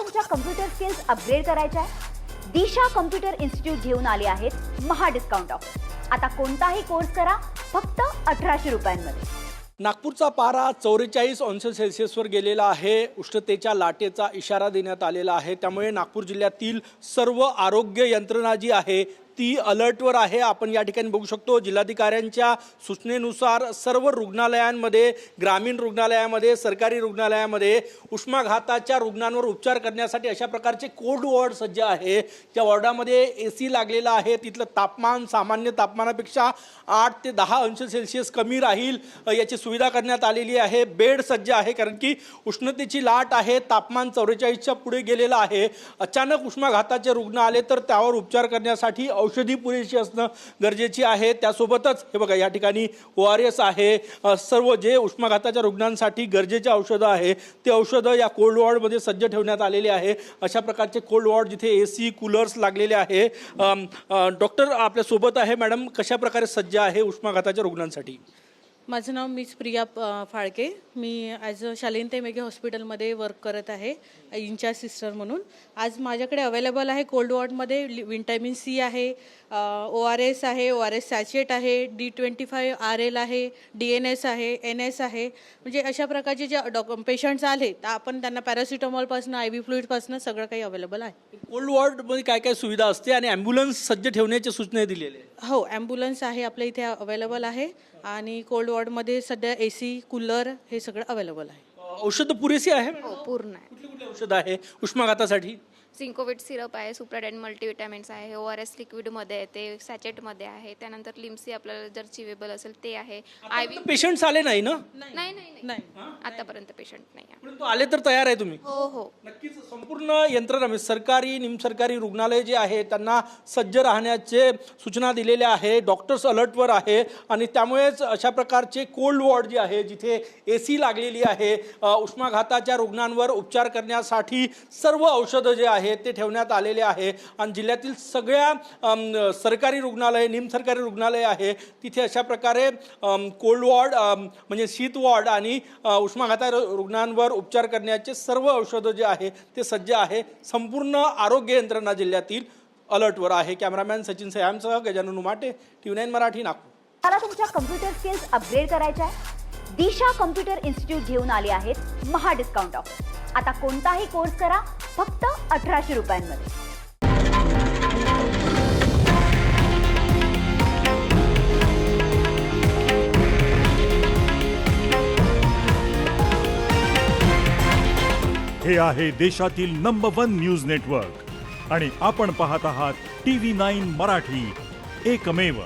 तुमच्या computer skills upgrade करायच्या आहे? दिशा कम्प्युटर इन्स्टिट्यूट घेऊन आले आहेत महा डिस्काउंट ऑफर. आता कोणताही कोर्स करा फक्त 1800 रुपयांमध्ये. नागपूरचा पारा 44°C गेलेला आहे. उष्णतेच्या लाटेचा इशारा देण्यात आलेला आहे. त्यामुळे नागपूर जिल्ह्यातील सर्व आरोग्य यंत्रणा जी आहे ती अलर्टवर आहे. आपण या ठिकाणी बघू शकतो जिल्हाधिकाऱ्यांच्या सूचनेनुसार सर्व रुग्णालयांमध्ये, ग्रामीण रुग्णालयामध्ये, सरकारी रुग्णालयामध्ये उष्माघाताच्या रुग्णांवर उपचार करण्यासाठी अशा प्रकारचे कोल्ड वॉर्ड सज्ज आहे. त्या वॉर्डामध्ये AC लागलेला आहे. तिथलं तापमान सामान्य तापमानापेक्षा 8 ते 10°C कमी राहील याची सुविधा करण्यात आलेली आहे. बेड सज्ज आहे कारण की उष्णतेची लाट आहे. तापमान 44च्या पुढे गेलेलं आहे. अचानक उष्माघाताचे रुग्ण आले तर त्यावर उपचार करण्यासाठी औषधी पुरेशी असणं गरजेची आहे. त्यासोबतच हे बघा या ठिकाणी ORS आहे. सर्व जे उष्माघाताच्या रुग्णांसाठी गरजेचे औषधं आहे ते औषधं या कोल्ड वॉर्डमध्ये सज्ज ठेवण्यात आलेले आहे. अशा प्रकारचे कोल्ड वॉर्ड जिथे AC कूलर्स लागलेले आहे. डॉक्टर आपल्यासोबत आहे. मॅडम, कशा प्रकारे सज्ज आहे उष्माघाताच्या रुग्णांसाठी? माझं नाव मिस प्रिया फाळके. मी ॲज अ शालिनी मेघे हॉस्पिटलमध्ये वर्क करत आहे इन्चार्ज सिस्टर म्हणून. आज माझ्याकडे अवेलेबल आहे कोल्ड वॉर्डमध्ये विटामिन C आहे, ORS आहे, ORS सॅचेट आहे, D25 RL आहे, DNS आहे, NS आहे. म्हणजे अशा प्रकारचे जे पेशंट्स आले तर आपण त्यांना पॅरासिटामॉलपासून IV फ्लुइडपासून सगळं काही अवेलेबल आहे. कोल्ड वॉर्डमध्ये काय काय सुविधा असते आणि ॲम्ब्युलन्स सज्ज ठेवण्याची सूचना दिलेली आहे? हो, ॲम्ब्युलन्स आहे आपल्या इथे अवेलेबल आहे आणि कोल्ड वॉर्डमध्ये सध्या AC कूलर हे सगळं अवेलेबल आहे. औषधं पुरेशी आहे? हो, पूर्ण आहे. कुठली कुठली औषधं आहे उष्माघातासाठी? सिंकोविट सिरप आहे, सुप्राडेंट मल्टीविटॅमिन्स आहे, ORS लिक्विडमध्ये आहे, ते सॅचेटमध्ये आहे. त्यानंतर लिम्सी आपल्याला जर चिवेबल असेल ते आहे. IV पेशंट्स आले नाही ना? नाही आतापर्यंत पेशंट नाही आहे. परंतु आले तर तयार आहे तुम्ही? हो. नक्कीच संपूर्ण यंत्रणा म्हणजे सरकारी निमसरकारी रुग्णालय जे आहे त्यांना सज्ज राहण्याचे सूचना दिलेल्या आहे. डॉक्टर्स अलर्टवर आहे आणि त्यामुळेच अशा प्रकारचे कोल्ड वॉर्ड जे आहे जिथे AC लागलेली आहे, उष्माघाताच्या रुग्णांवर उपचार करण्यासाठी सर्व औषधं जे आहे ते ठेवण्यात आलेले आहे. आणि जिल्ह्यातील सगळ्या सरकारी रुग्णालय, निमसरकारी रुग्णालय आहे तिथे अशा प्रकारे कोल्ड वॉर्ड म्हणजे शीत वॉर्ड आणि उष्माघाता रुग्णांवर उपचार करण्याचे सर्व औषधं जे आहे ते सज्ज आहे. संपूर्ण आरोग्य यंत्रणा जिल्ह्यातील अलर्टवर आहे. कॅमेरामॅन सचिन सयामसह गजानन उमाटे, TV9 मराठी, नागपूर. मला तुमच्या कम्प्युटर स्किल्स अपग्रेड करायच्या आहे? दिशा कम्प्युटर इन्स्टिट्यूट घेऊन आले आहेत महा डिस्काउंट ऑफर. आता कोणताही कोर्स करा फक्त 1800 रुपयांमध्ये. हे आहे देशातील नंबर 1 न्यूज नेटवर्क आणि आपण पाहत आहात TV9 मराठी, एकमेव.